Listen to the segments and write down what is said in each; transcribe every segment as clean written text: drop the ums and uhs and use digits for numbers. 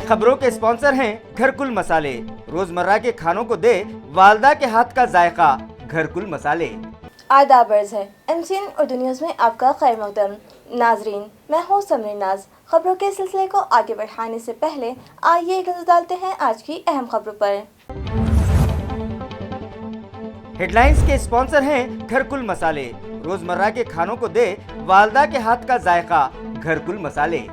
खबरों के स्पॉन्सर हैं घरकुल मसाले। रोजमर्रा के खानों को दे वालदा के हाथ का जायका, घरकुल मसाले। आदाब अर्ज़ है एमसीएन उर्दू न्यूज़ में आपका खैर मक़दम नाजरीन, मैं हूँ समरीन नाज। खबरों के सिलसिले को आगे बढ़ाने से पहले आइए एक नज़र डालते हैं आज की अहम खबरों पर। हेडलाइंस के स्पॉन्सर हैं घरकुल मसाले। रोजमर्रा के खानों को दे वालदा के हाथ का जायका, घरकुल मसाले।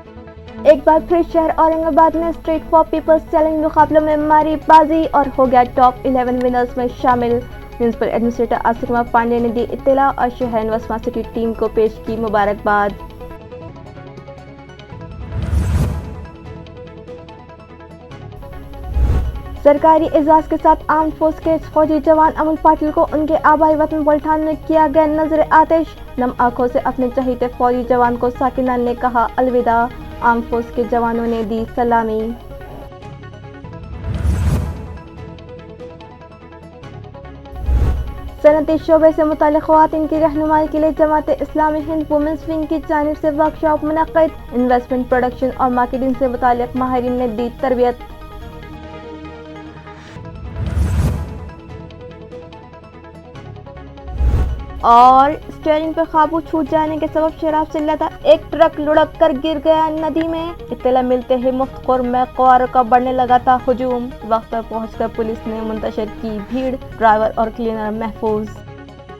एक बार फिर शहर औरंगाबाद ने स्ट्रीट फॉर पीपल्स चैलेंज मुकाबलों में मारी बाजी और हो गया टॉप 11 विनर्स में शामिल। म्यूनिसिपल एडमिनिस्ट्रेटर आसिफ कुमार पांडे ने दी इत्तला और शहर व स्मार्ट सिटी टीम को पेश की मुबारकबाद। सरकारी एजाज के साथ आर्म फोर्स के फौजी जवान अमल पाटिल को उनके आबाई वतन बुल्ठान में किया गया नजर आतिश। नम आंखों से अपने चहीते फौजी जवान को साकिना ने कहा अलविदा। आर्म फोर्स के जवानों ने दी सलामी। सनती शोबे से मुताल्लिक़ ख़वातीन की रहनुमाई के लिए जमात इस्लामी हिंद वुमेन्स विंग की जानिब से वर्कशॉप मुनक़्क़िद। इन्वेस्टमेंट, प्रोडक्शन और मार्केटिंग से मुताल्लिक़ माहिरीन ने दी तरबियत। और स्टीयरिंग पर काबू छूट जाने के सबब शराब से लदा एक ट्रक लुढ़क कर गिर गया नदी में। इत्तला मिलते ही मुफ्तखोर में क़वारों का बढ़ने लगा था हुजूम। वक्त पर पहुंचकर पुलिस ने मुंतशिर की भीड़, ड्राइवर और क्लीनर महफूज।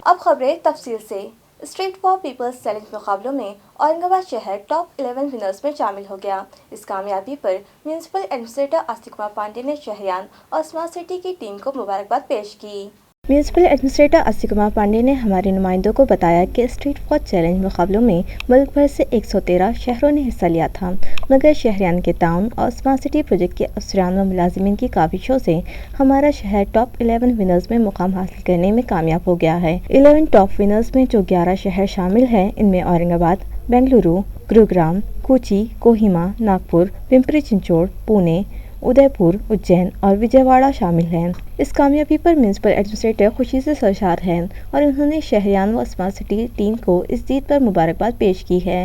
अब खबरें तफसील से। स्ट्रीट फॉर पीपल्स चैलेंज मुकाबलों में औरंगाबाद शहर टॉप 11 विनर्स में शामिल हो गया। इस कामयाबी पर म्यूनिसिपल एडमिनिस्ट्रेटर आसिफ कुमार पांडे ने शहरियान और स्मार्ट सिटी की टीम को मुबारकबाद पेश की। म्यूनिसिपल एडमिनिस्ट्रेटर आसिफ कुमार पांडे ने हमारे नुमाइंदों को बताया कि स्ट्रीट फॉर चैलेंज मुकाबलों में मुल्क भर से 113 शहरों ने हिस्सा लिया था, मगर शहरियान के ताउन और स्मार्ट सिटी प्रोजेक्ट के अफसरान व मुलाजिमीन की काविशों से हमारा शहर टॉप 11 विनर्स में मुकाम हासिल करने में कामयाब हो गया है। 11 टॉप विनर्स में जो 11 शहर शामिल हैं, इनमें औरंगाबाद, बेंगलुरु, गुरुग्राम, कोची, कोहिमा, नागपुर, पिंपरी चिंचोड़, पुणे, उदयपुर, उज्जैन और विजयवाड़ा शामिल हैं। इस कामयाबी पर म्यूनिसिपल एडमिनिस्ट्रेटर खुशी से सरशार हैं और उन्होंने शहरियान व स्मार्ट सिटी टीम को इस जीत पर मुबारकबाद पेश की है।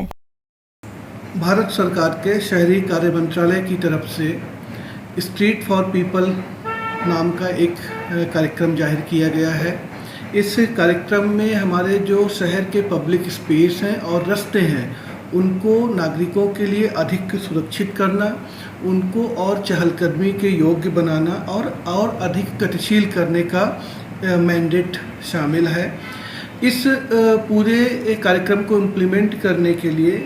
भारत सरकार के शहरी कार्य मंत्रालय की तरफ से स्ट्रीट फॉर पीपल नाम का एक कार्यक्रम जाहिर किया गया है। इस कार्यक्रम में हमारे जो शहर के पब्लिक स्पेस हैं और रास्ते हैं, उनको नागरिकों के लिए अधिक सुरक्षित करना, उनको और चहलकदमी के योग्य बनाना और अधिक गतिशील करने का मैंडेट शामिल है। इस पूरे कार्यक्रम को इम्प्लीमेंट करने के लिए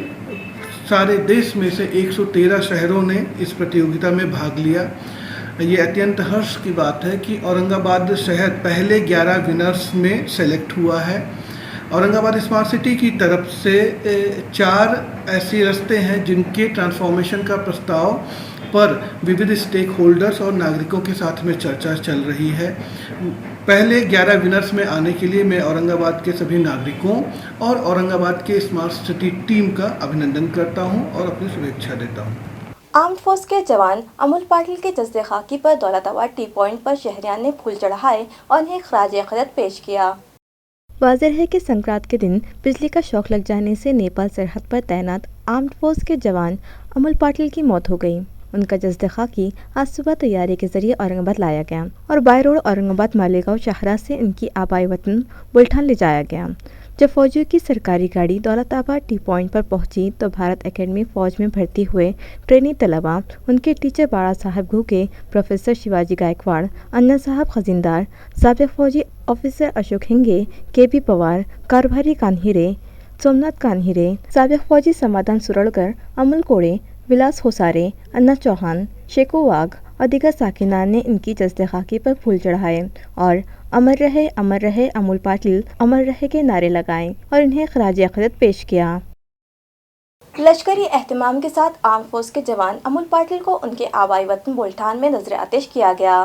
सारे देश में से 113 शहरों ने इस प्रतियोगिता में भाग लिया। ये अत्यंत हर्ष की बात है कि औरंगाबाद शहर पहले 11 विनर्स में सेलेक्ट हुआ है। औरंगाबाद स्मार्ट सिटी की तरफ से 4 ऐसे रास्ते हैं जिनके ट्रांसफॉर्मेशन का प्रस्ताव पर विविध स्टेक होल्डर्स और नागरिकों के साथ में चर्चा चल रही है। पहले 11 विनर्स में आने के लिए मैं औरंगाबाद के सभी नागरिकों और औरंगाबाद के स्मार्ट सिटी टीम का अभिनंदन करता हूं और अपनी शुभेच्छा देता हूं। आर्म्ड फोर्स के जवान अमल पाटिल के जज्बे खाकी पर दौलताबाद टी पॉइंट पर शहरियान ने फूल चढ़ाए और उन्हें खराज अक़ीदत पेश किया। वाज़ेह है कि संक्रांत के दिन बिजली का शॉक लग जाने से नेपाल सरहद पर तैनात आर्म्ड फोर्स के जवान अमल पाटिल की मौत हो गई। उनका जज्बे खाकी आज सुबह तैयारी के जरिए औरंगाबाद लाया गया और बाय रोड औरंगाबाद मालेगांव शाहरा से इनकी आबाई वतन बुल्ठान ले जाया गया। जब फौजियों की सरकारी गाड़ी दौलताबाद टी पॉइंट पर पहुंची तो भारत एकेडमी फौज में भर्ती हुए ट्रेनी तलबा, उनके टीचर बाड़ा साहब घूके, प्रोफेसर शिवाजी गायकवाड़, अन्ना साहब खजीनदार, साबिक फौजी ऑफिसर अशोक हिंगे, के.पी. पवार, कारभारी कान्हिरे, सोमनाथ कान्हिरे, साबिक फौजी समाधान सुरड़कर, अमल कोड़े, विलास होसारे, अन्ना चौहान, शेखू वाघ और दीगर साकिनान ने इनकी जज्बे खाकी पर फूल चढ़ाए और अमर रहे अमल पाटिल अमर रहे के नारे लगाए और इन्हें खराज अक़ीदत पेश किया। लश्करी एहतमाम के साथ आर्म फोर्स के जवान अमल पाटिल को उनके आबाई वतन बुल्ठान में नजर आतिश किया गया।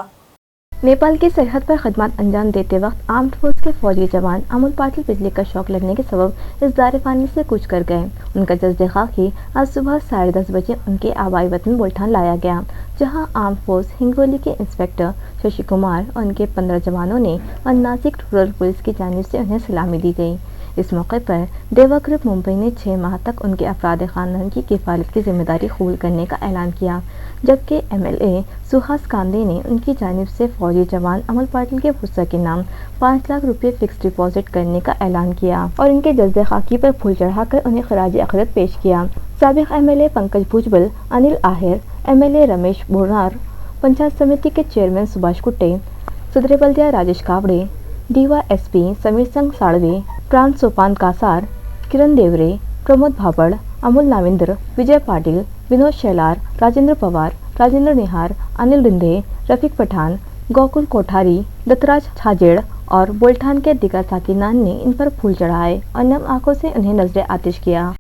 नेपाल की सरहद पर खदमात अंजाम देते वक्त आर्म्ड फोर्स के फौजी जवान अमल पाटिल बिजली का शॉक लगने के सबब इस दार-ए-फानी से कूच कर गए। उनका जज्बे खाकी आज सुबह 10:30 बजे उनके आबाई वतन बुल्ठान लाया गया, जहां आर्म्ड फोर्स हिंगोली के इंस्पेक्टर शशि कुमार और उनके 15 जवानों ने और नासिक रूरल पुलिस की जानिब से उन्हें सलामी दी गई। اس موقع پر دیوا گروپ ممبئی نے 6 ماہ تک ان کے افراد خاندان کی کفالت کی ذمہ داری قبول کرنے کا اعلان کیا، جبکہ MLA سہاس کاندے نے ان کی جانب سے فوجی جوان امول پاٹل کے پھوسا کے نام 5 لاکھ روپے فکس ڈپازٹ کرنے کا اعلان کیا اور ان کے جسد خاکی پر پھول چڑھا کر انہیں خراج عقیدت پیش کیا۔ سابق MLA پنکج بھوجبل، انل آہر، MLA رمیش بورنار، پنچایت سمیتی کے چیئرمین سبھاش کٹے، صدر بلدیہ راجیش کاوڑے، ڈیوا SP سمیر سنگھ ساڑوے، پرانت سوپان کاسار، کرن دیورے، پرمود بھاپڑ، امول ناویندر، وجے پاٹل، ونود شیلار، راجندر پوار، راجندر نہار، انل رندھے، رفیق پٹھان، گوکل کوٹھاری، دتراج چھاجیڑ اور بولٹھان کے دیگر ساکنان نے ان پر پھول چڑھائے اور نم آنکھوں سے انہیں نذر آتش کیا۔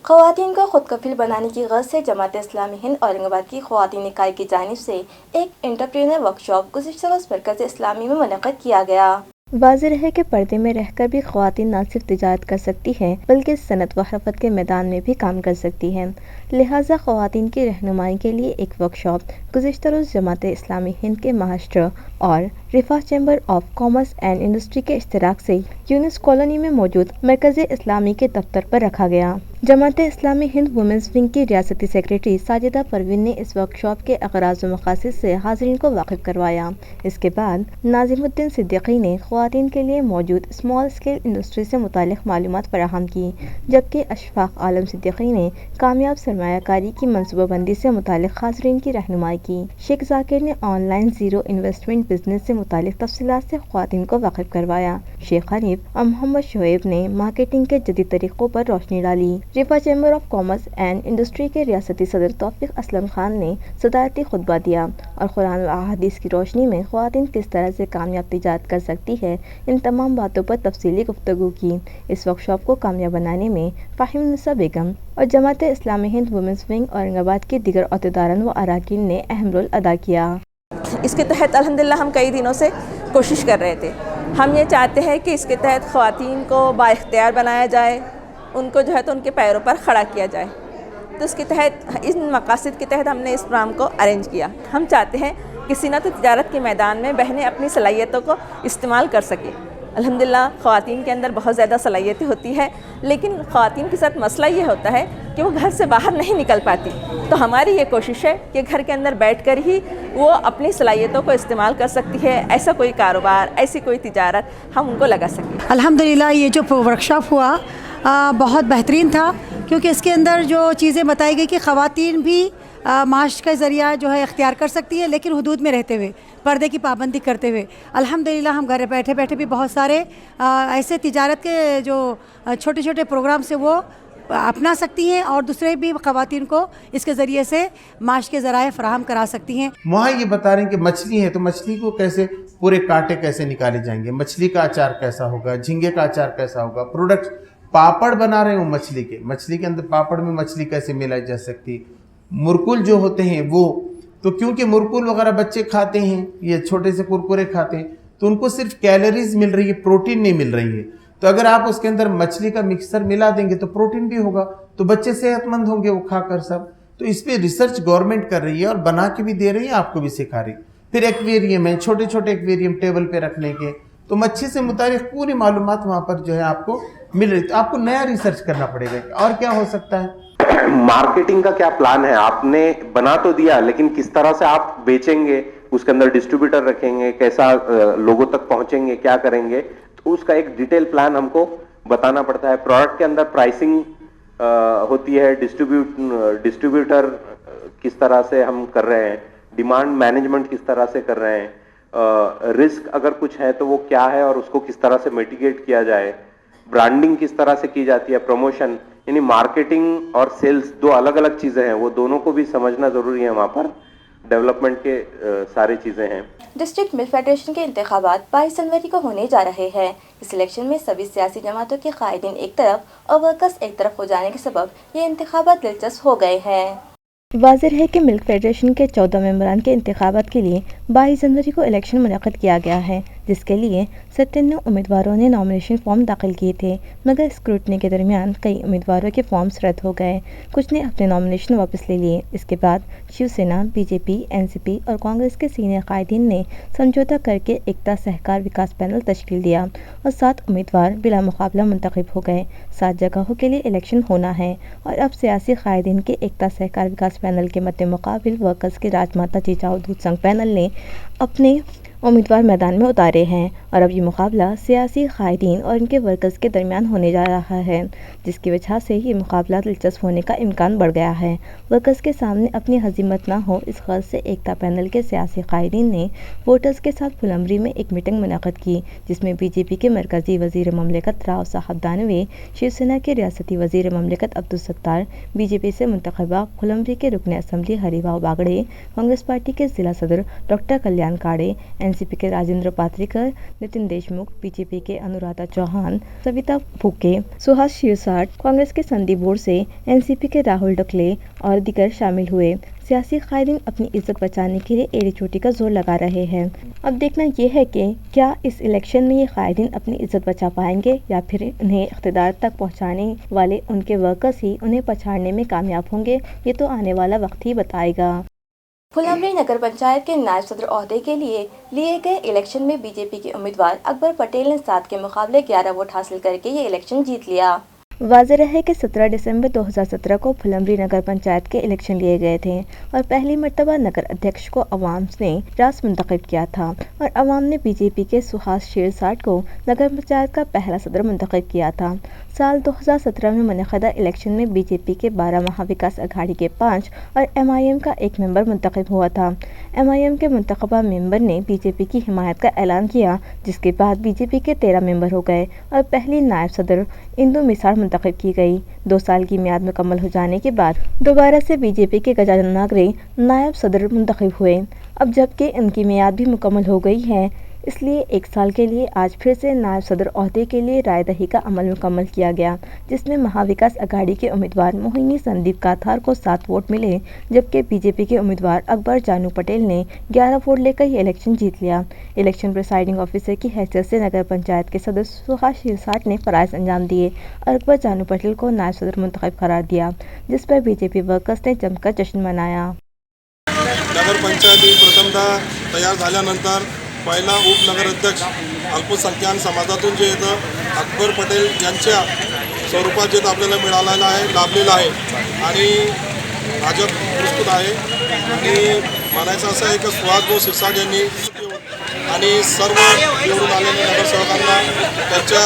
خواتین کو خود کفیل بنانے کی غرض سے جماعت اسلامی ہند اورنگ آباد کی خواتین اکائی کی جانب سے ایک انٹرپرینر ورکشاپ گزشتہ روز مرکز اسلامی میں منعقد کیا گیا۔ واضح رہے کہ پردے میں رہ کر بھی خواتین نہ صرف تجارت کر سکتی ہیں بلکہ صنعت و حرفت کے میدان میں بھی کام کر سکتی ہیں، لہٰذا خواتین کی رہنمائی کے لیے ایک ورکشاپ گزشتہ روز جماعت اسلامی ہند کے مہاراشٹر اور رفاح chamber of commerce and industry کے اشتراک سے یونس کالونی میں موجود مرکز اسلامی کے دفتر پر رکھا گیا۔ جماعت اسلامی ہند وومنز ونگ کی ریاستی سیکریٹری ساجدہ پروین نے اس ورکشاپ کے اغراض و مقاصد سے حاضرین کو واقف کروایا۔ اس کے بعد ناظم الدین صدیقی نے خواتین کے لیے موجود اسمال اسکیل انڈسٹری سے متعلق معلومات فراہم کی، جبکہ اشفاق عالم صدیقی نے کامیاب سرمایہ کاری کی منصوبہ بندی سے متعلق حاضرین کی رہنمائی کی۔ شیخ ذاکر نے on line zero investment business سے متعلق تفصیلات سے خواتین کو واقف کروایا۔ شیخ حنیف اور محمد شعیب نے مارکیٹنگ کے جدید طریقوں پر روشنی ڈالی۔ رفاح chamber of commerce and industry کے ریاستی صدر توفیق اسلم خان نے صدارتی خطبہ دیا اور قرآن و احادیث کی روشنی میں خواتین کس طرح سے کامیاب تجارت کر سکتی ہے، ان تمام باتوں پر تفصیلی گفتگو کی۔ اس ورکشاپ کو کامیاب بنانے میں فاہم النساء بیگم اور جماعت اسلامی ہند وومنز ونگ اورنگ آباد کے دیگر عہدیداران و اراکین نے اہم رول ادا کیا۔ اس کے تحت الحمدللہ ہم کئی دنوں سے کوشش کر رہے تھے۔ ہم یہ چاہتے ہیں کہ اس کے تحت خواتین کو با اختیار بنایا جائے، ان کو جو ہے تو ان کے پیروں پر کھڑا کیا جائے۔ تو اس کے تحت ان مقاصد کے تحت ہم نے اس پروگرام کو ارینج کیا۔ ہم چاہتے ہیں کہ صنعت و تجارت کے میدان میں بہنیں اپنی صلاحیتوں کو استعمال کر سکیں۔ الحمدللہ خواتین کے اندر بہت زیادہ صلاحیتیں ہوتی ہیں، لیکن خواتین کے ساتھ مسئلہ یہ ہوتا ہے کہ وہ گھر سے باہر نہیں نکل پاتی۔ تو ہماری یہ کوشش ہے کہ گھر کے اندر بیٹھ کر ہی وہ اپنی صلاحیتوں کو استعمال کر سکتی ہے، ایسا کوئی کاروبار، ایسی کوئی تجارت ہم ان کو لگا سکیں۔ الحمدللہ یہ جو ورکشاپ ہوا بہت بہترین تھا، کیونکہ اس کے اندر جو چیزیں بتائی گئی کہ خواتین بھی معاش کا ذریعہ جو ہے اختیار کر سکتی ہے، لیکن حدود میں رہتے ہوئے، پردے کی پابندی کرتے ہوئے۔ الحمدللہ ہم گھر بیٹھے بیٹھے بھی بہت سارے ایسے تجارت کے جو چھوٹے چھوٹے پروگرام سے وہ اپنا سکتی ہیں اور دوسرے بھی خواتین کو اس کے ذریعے سے معاش کے ذرائع فراہم کرا سکتی ہیں۔ وہاں یہ بتا رہے ہیں کہ مچھلی ہے تو مچھلی کو کیسے پورے کانٹے کیسے نکالے جائیں گے، مچھلی کا اچار کیسا ہوگا، جھینگے کا اچار کیسا ہوگا، پروڈکٹ پاپڑ بنا رہے ہوں مچھلی کے اندر پاپڑ میں مچھلی کیسے ملائی جا سکتی، مرکل جو ہوتے ہیں وہ تو کیونکہ مرکل وغیرہ بچے کھاتے ہیں، یہ چھوٹے سے کرکرے کھاتے ہیں تو ان کو صرف کیلوریز مل رہی ہے، پروٹین نہیں مل رہی ہے۔ تو اگر آپ اس کے اندر مچھلی کا مکسر ملا دیں گے تو پروٹین بھی ہوگا، تو بچے صحت مند ہوں گے وہ کھا کر سب۔ تو اس پہ ریسرچ گورنمنٹ کر رہی ہے اور بنا کے بھی دے رہی ہے، آپ کو بھی سکھا رہی ہے۔ پھر ایکویریم ہے، چھوٹے چھوٹے ایکویریم ٹیبل پہ رکھنے کے، تو مچھلی سے متعلق پوری معلومات وہاں پر جو ہے آپ کو مل رہی ہے۔ تو آپ کو نیا ریسرچ کرنا پڑے گا اور کیا ہو سکتا ہے۔ مارکیٹنگ کا کیا پلان ہے؟ آپ نے بنا تو دیا، لیکن کس طرح سے آپ بیچیں گے، اس کے اندر ڈسٹریبیوٹر رکھیں گے، کیسا لوگوں تک پہنچیں گے، کیا کریں گے، تو اس کا ایک ڈیٹیل پلان ہم کو بتانا پڑتا ہے۔ پروڈکٹ کے اندر پرائسنگ ہوتی ہے، ڈسٹریبیوٹر کس طرح سے ہم کر رہے ہیں، ڈیمانڈ مینجمنٹ کس طرح سے کر رہے ہیں، رسک اگر کچھ ہے تو وہ کیا ہے اور اس کو کس طرح سے میٹیگیٹ کیا جائے، برانڈنگ کس طرح سے کی جاتی ہے، پروموشن، یعنی مارکیٹنگ اور سیلز دو الگ الگ چیزیں ہیں، وہ دونوں کو بھی سمجھنا ضروری ہے۔ وہاں پر ڈیولپمنٹ کے ساری چیزیں ہیں۔ ڈسٹرکٹ ملک فیڈریشن کے انتخابات 22 جنوری کو ہونے جا رہے ہیں۔ اس الیکشن میں سبھی سیاسی جماعتوں کے قائدین ایک طرف اور ورکرز ایک طرف ہو جانے کے سبب یہ انتخابات دلچسپ ہو گئے ہیں۔ واضح ہے کہ ملک فیڈریشن کے 14 ممبران کے انتخابات کے لیے 22 جنوری کو الیکشن منعقد کیا گیا ہے، जिस के लिए 97 उम्मीदवारों ने नॉमिनेशन फॉर्म दाखिल किए थे, मगर स्क्रूटनी के दरमियान कई उम्मीदवारों के फॉर्म्स रद्द हो गए। कुछ ने अपने नॉमिनेशन वापस ले लिए। इसके बाद शिवसेना, बीजेपी, एनसीपी और कांग्रेस के सीनियर कायदीन ने समझौता करके एकता सहकार विकास पैनल तश्कील दिया और 7 उम्मीदवार बिला मुकाबला मुंतखब हो गए। 7 जगहों के लिए इलेक्शन होना है और अब सियासी कायदीन के एकता सहकार विकास पैनल के मद्दे मुकाबिल वर्कर्स के राजमाता जिजाऊ दूध संघ पैनल ने अपने उम्मीदवार मैदान में उतारे हैं और अब ये मुकाबला सियासी कायदीन और इनके वर्कर्स के दरमियान होने जा रहा है, जिसकी वजह से ये मुकाबला दिलचस्प होने का इम्कान बढ़ गया है। वर्कर्स के सामने अपनी हजीमत ना हो, इस गर्ज से एकता पैनल के सियासी कायदीन ने वोटर्स के साथ फुलंबरी में एक मीटिंग मुनक़्क़द की, जिसमें बीजेपी के मरकज़ी वज़ीर ममलिकत राव साहब दानवे, शिवसेना के रियासती वज़ीर ममलिकत अब्दुल सत्तार, बीजेपी से मुंतखबा फुलंबरी के रुकन असम्बली हरिभाऊ बागड़े, कांग्रेस पार्टी के ज़िला सदर डॉक्टर कल्याण काड़े, एनसीपी के राजेंद्र पात्रिकर, नितिन देशमुख, बीजेपी के अनुराधा चौहान, सविता फूके, सुहास शिरसाट, कांग्रेस के संदीप बोरसे, एनसीपी के राहुल डकले और दीगर शामिल हुए। सियासी कायदीन अपनी इज्जत बचाने के लिए एड़ी चोटी का जोर लगा रहे हैं। अब देखना यह है कि क्या इस इलेक्शन में ये कायदीन अपनी इज्जत बचा पाएंगे या फिर उन्हें इख्तिदार तक पहुंचाने वाले उनके वर्कर्स ही उन्हें पछाड़ने में कामयाब होंगे। ये तो आने वाला वक्त ही बताएगा। फुलंबरी नगर पंचायत के नायब सदर ओहदे के लिए गए इलेक्शन में बीजेपी के उम्मीदवार अकबर पटेल ने 7 के मुकाबले 11 वोट हासिल करके ये इलेक्शन जीत लिया। वाज़ेह रहे कि 17 दिसंबर 2017 को फुलंबरी नगर पंचायत के इलेक्शन लिए गए थे और पहली मर्तबा नगर अध्यक्ष को अवाम ने रास मुंतखब किया था और अवाम ने बीजेपी के सुहास शिरसाट को नगर पंचायत का पहला सदर मुंतखब किया था। साल 2017 में मुनक़दा इलेक्शन में बीजेपी के 12 महाविकास अघाड़ी के 5 और एमआईएम का 1 मेंबर मुंतखब हुआ था। एमआईएम के मुंतखबा मेंबर ने बीजेपी की हिमायत का ऐलान किया, जिसके बाद बीजेपी के 13 मेंबर हो गए और पहली नायब सदर इंदु मिसार मुंतखब की गई। 2 साल की मियाद मुकम्मल हो जाने के बाद दोबारा से बीजेपी के गजानन नागरे नायब सदर मुंतखब हुए। अब जबकि इनकी मियाद भी मुकम्मल हो गई है, इसलिए 1 साल के लिए आज फिर से नायब सदर ओहदे के लिए राय दही का अमल मुकम्मल किया गया, जिसमें महाविकास अघाड़ी के उम्मीदवार मोहिनी संदीप काथार को 7 वोट मिले, जबकि बीजेपी के उम्मीदवार अकबर जानू पटेल ने 11 वोट लेकर ये इलेक्शन जीत लिया। इलेक्शन प्रिसाइडिंग ऑफिसर की हैसियत से नगर पंचायत के सदस्य सुहास शिरसाट ने फ़राइज़ अंजाम दिए और अकबर जानू पटेल को नायब सदर मुंतखब करार दिया, जिस पर बीजेपी वर्कर्स ने जमकर जश्न मनाया। नगर पंचायती प्रथमतः तयार झाल्यानंतर पहिला उपनगराध्यक्ष अल्पसंख्याक समाजातून जे येतं अकबर पटेल यांच्या स्वरूपात जे आपल्याला मिळालेलं आहे, लाभलेलं आहे आणि भाजप प्रस्तुत आहे आणि म्हणायचं असं आहे की सुहास भाऊ शिरसाट यांनी आणि सर्व निवडून आलेल्या नगरसेवकांना त्यांच्या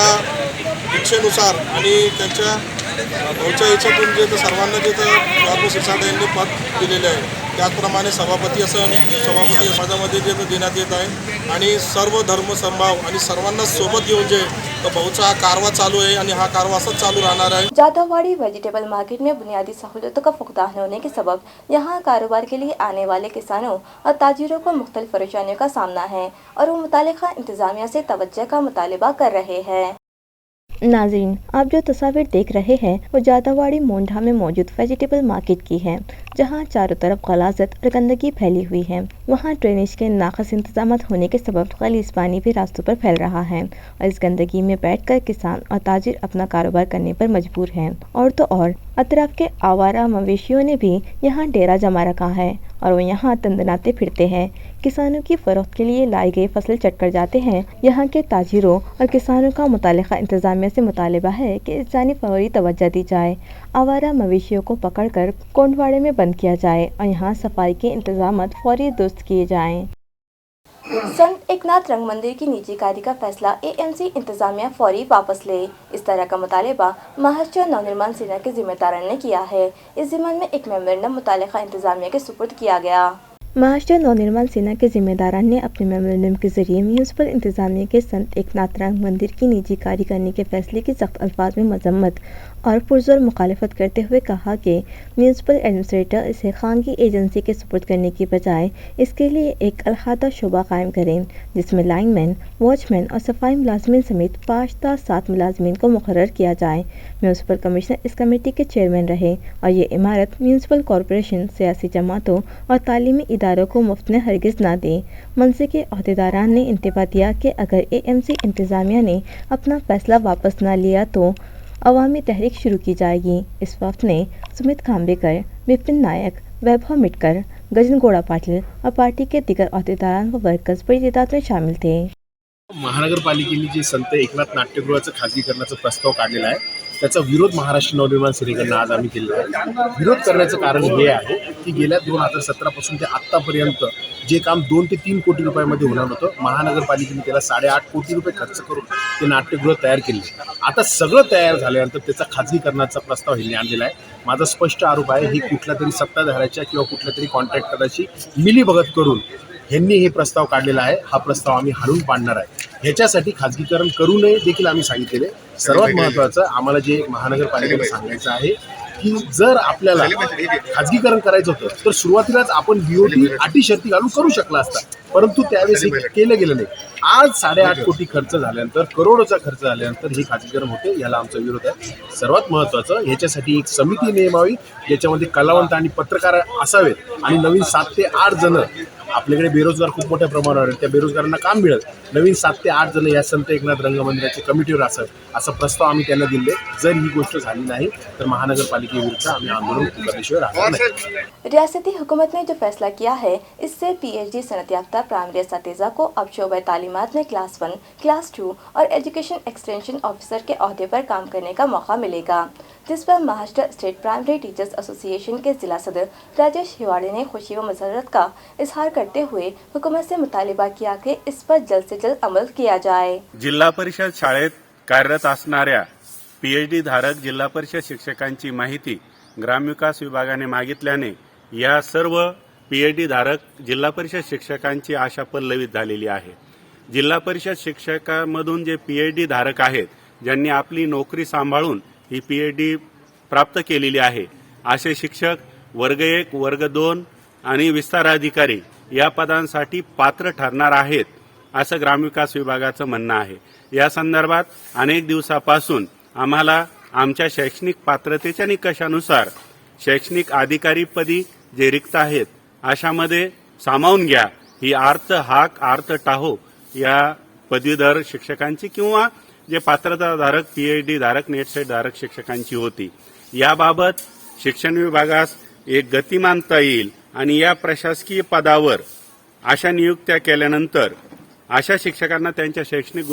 इच्छेनुसार आणि त्यांच्या भाऊच्या इच्छेतून जे सर्वांना जे सुहास भाऊ शिरसाट यांनी पद दिलेले आहे, त्याचप्रमाणे सभापती असं सभापती समाजामध्ये जे देण्यात येत आहे आणि सर्व धर्म समभाव आणि सर्वांना सोबत घेऊन जे भाऊचा हा कारवा चालू आहे आणि हा कारवा असंच चालू राहणार आहे। जादववाड़ी वेजिटेबल मार्केट में बुनियादी सहूलतों का फुकदान होने के सबब यहाँ कारोबार के लिए आने वाले किसानों और ताजिरों को मुख्तलिफ परेशानियों का सामना है और वो मुतालिका इंतजामिया से तवज्जो का मुतालबा कर रहे हैं। नाज़रीन, आप जो तस्वीर देख रहे हैं वो जादववाड़ी मोंढा में मौजूद वेजिटेबल मार्केट की है, जहां चारों तरफ गलाजत और गंदगी फैली हुई है। वहां ड्रेनेज के नाक़िस इंतजाम होने के सबब गलीज़ पानी भी रास्तों पर फैल रहा है और इस गंदगी में बैठकर किसान और ताजिर अपना कारोबार करने पर मजबूर हैं। और तो और अतराफ के आवारा मवेशियों ने भी यहाँ डेरा जमा रखा है और वो यहाँ तंदनाते फिरते हैं। किसानों की फ़रोख्त के लिए लाई गई फसल चट कर जाते हैं। यहाँ के ताजिरों और किसानों का मुतालिका इंतज़ामिया से मुतालबा है कि इस जानिब फौरी तवज्जो दी जाए, आवारा मवेशियों को पकड़कर कोंडवाड़े में बंद किया जाए और यहाँ सफाई के इंतजाम फौरी दुरुस्त किए जाएँ। संत एकनाथ रंग मंदिर की निजीकारी का फैसला एएमसी इंतजामिया फौरी वापस ले, इस तरह का मुतालबा महाराष्ट्र नवनिर्माण सेना के जिम्मेदारों ने किया है। इस ज़िम्मन में एक मेमोरेंडम मुतालिका इंतजामिया के सुपुर्द किया गया। महाराष्ट्र नवनिर्माण सेना के जिम्मेदारान ने अपने मेमोरेंडम के जरिए म्यूनसिपल इंतजामिया के संत एकनाथ रंग मंदिर की निजीकारी करने के फैसले की सख्त अल्फाज में मजम्मत اور پرزور مخالفت کرتے ہوئے کہا کہ میونسپل ایڈمنسٹریٹر اسے خانگی ایجنسی کے سپرد کرنے کی بجائے اس کے لیے ایک علیحدہ شعبہ قائم کریں جس میں لائن مین، واچ مین اور صفائی ملازمین سمیت 5 تا 7 ملازمین کو مقرر کیا جائے۔ میونسپل کمشنر اس کمیٹی کے چیئرمین رہے اور یہ عمارت میونسپل کارپوریشن سیاسی جماعتوں اور تعلیمی اداروں کو مفت میں ہرگز نہ دے۔ منصب کے عہدیداران نے انتباہ دیا کہ اگر AMC انتظامیہ نے اپنا فیصلہ واپس نہ لیا تو عوامی تحریک شروع کی جائے گی۔ اس وفد میں سمت کھامبیکر، بپن نائک، ویبھو مٹکر، گجن گوڑا پاٹل اور پارٹی کے دیگر عہدیداران و ورکرز بڑی تعداد میں شامل تھے۔ महानगरपालिकेने जे संत एकनाथ नाट्यगृहाचं खाजगीकरणाचा प्रस्ताव काढलेला आहे त्याचा विरोध महाराष्ट्र नवनिर्माण सेनेकडनं आज आम्ही केलेला आहे। विरोध करण्याचं कारण हे आहे की गेल्या 2017 पासून ते आत्तापर्यंत जे काम 2 ते 3 कोटी रुपयामध्ये होणार होतं, महानगरपालिकेने त्याला 8.5 कोटी रुपये खर्च करून ते नाट्यगृह तयार केले। आता सगळं तयार झाल्यानंतर त्याचा खाजगीकरणाचा प्रस्ताव ह्यांनी आणलेला आहे। माझा स्पष्ट आरोप आहे ही कुठल्या तरी सत्ताधाऱ्याच्या किंवा कुठल्या तरी कॉन्ट्रॅक्टराची मिलीभगत करून ह्यांनी हे प्रस्ताव काढलेला आहे। हा प्रस्ताव आम्ही हाणून पाडणार आहे। ह्याच्यासाठी खाजगीकरण करू नये देखील आम्ही सांगितलेले। सर्वात महत्त्वाचं आम्हाला जे महानगरपालिकेला सांगायचं आहे की जर आपल्याला खाजगीकरण करायचं होतं तर सुरुवातीलाच आपण BOT अटी शर्ती घालून करू शकला असता, परंतु त्यावेळेस हे केलं गेलं नाही। आज 8.5 कोटी खर्च झाल्यानंतर, करोडोचा खर्च झाल्यानंतर हे खाजगीकरण होते, याला आमचा विरोध आहे। सर्वात महत्त्वाचं ह्याच्यासाठी एक समिती नेमावी ज्याच्यामध्ये कलावंत आणि पत्रकार असावेत आणि नवीन 7 ते 8 जण, आपल्याकडे बेरोजगार खूप मोठ्या प्रमाणावर आहेत, त्या बेरोजगारांना काम मिळेल, नवीन 7 ते 8 जण या संत एकनाथ रंगमंदिराच्या कमिटीवर असावेत असा प्रस्ताव आम्ही त्यांना दिले। जर ही गोष्ट झाली नाही तर महानगरपालिकेविरुद्ध आम्ही आंदोलन करण्याशिवाय राहणार नाही। रियासती हुकूमत ने जो फैसला किया है इससे PhD सनत याफ्ता प्राइमरी असातिज़ा को अब शोबे तालीमात में क्लास 1, क्लास 2 और एजुकेशन एक्सटेंशन ऑफिसर के अहदे पर काम करने का मौका मिलेगा, जिस पर Maharashtra state primary teachers association के जिला सदर राजेश हिवाड़े ने खुशी व मसरत का इजहार करते हुए हुकूमत से मुतालिबा किया कि इस पर जल्द से जल्द अमल किया जाए। जिल्हा परिषद शाळेत कार्यरत असणाऱ्या PhD धारक जिल्हा परिषद शिक्षकांची माहिती ग्रामविकास विभागाने मागितल्याने या सर्व PhD धारक जिल्हा परिषद शिक्षकांची आशा पल्लवित झालेली आहे। जिल्हा परिषद शिक्षकांमधून जे PhD धारक आहेत, ज्यांनी आपली नोकरी सांभाळून ही PhD प्राप्त केलेली आहे, असे शिक्षक वर्ग 1, वर्ग 2 आणि विस्तार अधिकारी या पदांसाठी पात्र ठरणार आहेत, असं ग्रामविकास विभागाचं म्हणणं आहे। या संदर्भात अनेक दिवसापासून आम्हाला आमच्या शैक्षणिक पात्रतेच्या निकषानुसार शैक्षणिक अधिकारीपदी जे रिक्त आहेत अशामध्ये सामावून घ्या ही आर्त टाहो या पदवीधर शिक्षकांची किंवा जे पात्रताधारक PhD धारक नेटसेट धारक शिक्षकांची होती। याबाबत शिक्षण विभागास एक गतिमानता येईल आणि या प्रशासकीय पदावर अशा नियुक्त्या केल्यानंतर अशा शिक्षकांना त्यांच्या शैक्षणिक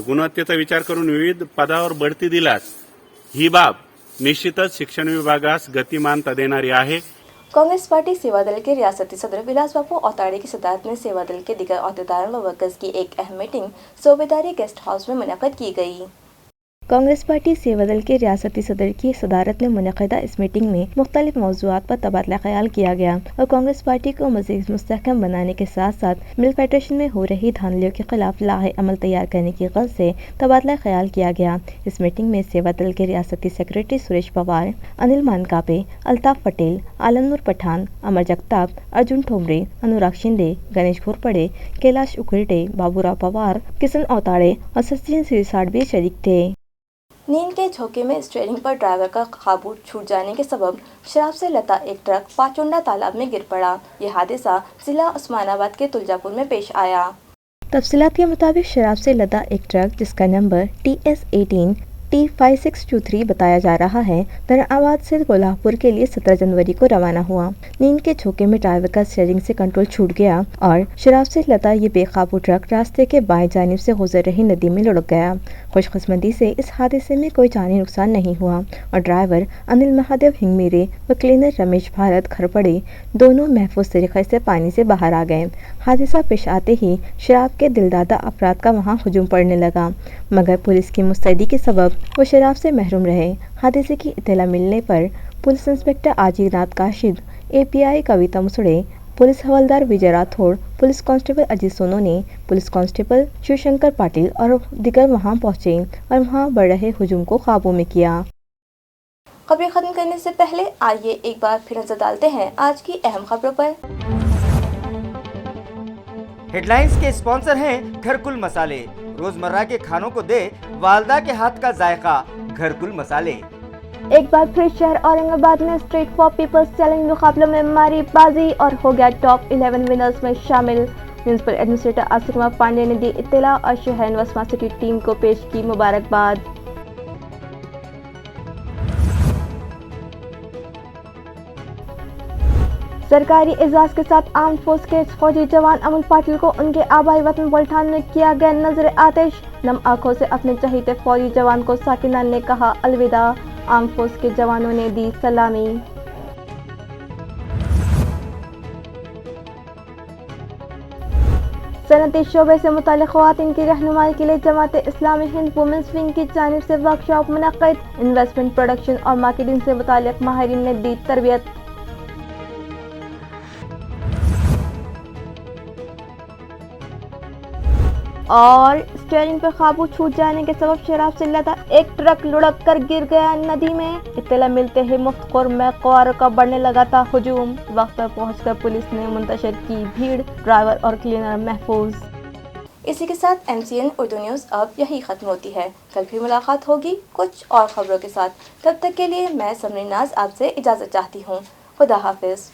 गुणवत्तेचा विचार करून विविध पदावर बढती दिल्यास ही बाब निश्चितच शिक्षण विभागास गतिमानता देणारी आहे। कांग्रेस पार्टी सेवा दल के रियासती सदर विलास बापू औताड़े की सदारत में सेवा दल के दिगर अहदेदारों व वर्कर्स की एक अहम मीटिंग सूबेदारी गेस्ट हाउस में मुनक़द की गई। कांग्रेस पार्टी सेवा दल के रियासती सदर की सदारत में मुनक़दा इस मीटिंग में मुख्तलिफ मौज़ूआत पर तबादला ख्याल किया गया और कांग्रेस पार्टी को मज़ीद मुस्तहकम बनाने के साथ साथ मिल्क फेडरेशन में हो रही धांधलियों के खिलाफ लाहे अमल तैयार करने की ग़र्ज़ से तबादला ख्याल किया गया। इस मीटिंग में सेवा दल के रियासती सेक्रेटरी सुरेश पवार, अनिल मानकापे, अल्ताफ़ पटेल, आलमनूर पठान, अमर जगताप, अर्जुन ठोमरे, अनुराग शिंदे, गणेश घोरपड़े, कैलाश उकरटे, बाबूराव पवार, किशन औताड़े और सचिन सिरसाट भी शरीक थे। नींद के झोंके में स्टीयरिंग पर ड्राइवर का काबू छूट जाने के सबब शराब से लदा एक ट्रक पाचोंडा तालाब में गिर पड़ा। यह हादसा जिला उस्मानाबाद के तुलजापुर में पेश आया। तफसीलात के मुताबिक शराब से लदा एक ट्रक जिसका नंबर TS18 T5623 बताया जा रहा है, दराबाद से कोल्हापुर के लिए 17 जनवरी को रवाना हुआ। नींद के झोंके में ड्राइवर का स्टीयरिंग से कंट्रोल छूट गया और शराब से लदा ये बेकाबू ट्रक रास्ते के बाएं जानिब से गुजर रही नदी में लुढ़क गया। खुशकिस्मती से इस हादसे में कोई जानी नुकसान नहीं हुआ और ड्राइवर अनिल महादेव हिंगमीरे व क्लीनर रमेश भारत खरपड़े दोनों महफूज तरीके से पानी से बाहर आ गए। हादसा पेश आते ही शराब के दिलदादा अफराद का वहाँ हुजूम पड़ने लगा, मगर पुलिस की मुस्तैदी के सबब वो शराब से महरूम रहे। हादसे की इत्तला मिलने पर police inspector Ajinath Kashid, API Kavita Musade, police हवलदार Vijay Rathod, police constable Ajit Sonone, police constable Shivshankar Patil और दीगर वहां पहुंचे और वहां बढ़ रहे हुजूम को काबू में किया। खबरें खत्म करने से पहले आइए एक बार फिर नजर डालते हैं आज की अहम खबरों पर। हेडलाइंस के स्पॉन्सर हैं घरकुल मसाले। रोजमर्रा के खानों को दे वालदा के हाथ का जायका घरकुल मसाले। एक बार फिर शहर औरंगाबाद में स्ट्रीट फॉर पीपल्स चैलेंज मुकाबलों में मारी बाजी और हो गया टॉप 11 विनर्स में शामिल। म्यूनिसिपल एडमिनिस्ट्रेटर आसिमा पांडे ने दी इत्तला और शहर एंड स्मार्ट सिटी टीम को पेश की मुबारकबाद। सरकारी एजाज के साथ आर्म फोर्स के फौजी जवान अमल पाटिल को उनके आबाई वतन बुल्ठान में किया गया नजर आतिश। नम आंखों से अपने चहीते फौजी जवान को साकिना ने कहा अलविदा। आर्म फोर्स के जवानों ने दी सलामी। सनती शोबे से मुतालिक ख़वातीन की रहनुमाई के लिए जमात इस्लामी हिंद वुमेन्स विंग की जानिब से वर्कशॉप मुनक़्क़िद। इन्वेस्टमेंट, प्रोडक्शन और मार्केटिंग से मुतालिक माहिरीन ने दी तरबियत। और स्टीयरिंग पर काबू छूट जाने के सबब शराब से लदा एक ट्रक लुढ़क कर गिर गया नदी में। इत्तला मिलते ही मुफ्तखोर में क़वारों का बढ़ने लगा था हुजूम। वक्त पर पहुंचकर पुलिस ने मुंतशिर की भीड़, ड्राइवर और क्लीनर महफूज। इसी के साथ MCN उर्दू न्यूज़ अब यही ख़त्म होती है। कल फिर मुलाकात होगी कुछ और ख़बरों के साथ। तब तक के लिए मैं समरीन नाज आपसे इजाज़त चाहती हूँ। खुदा हाफिज़।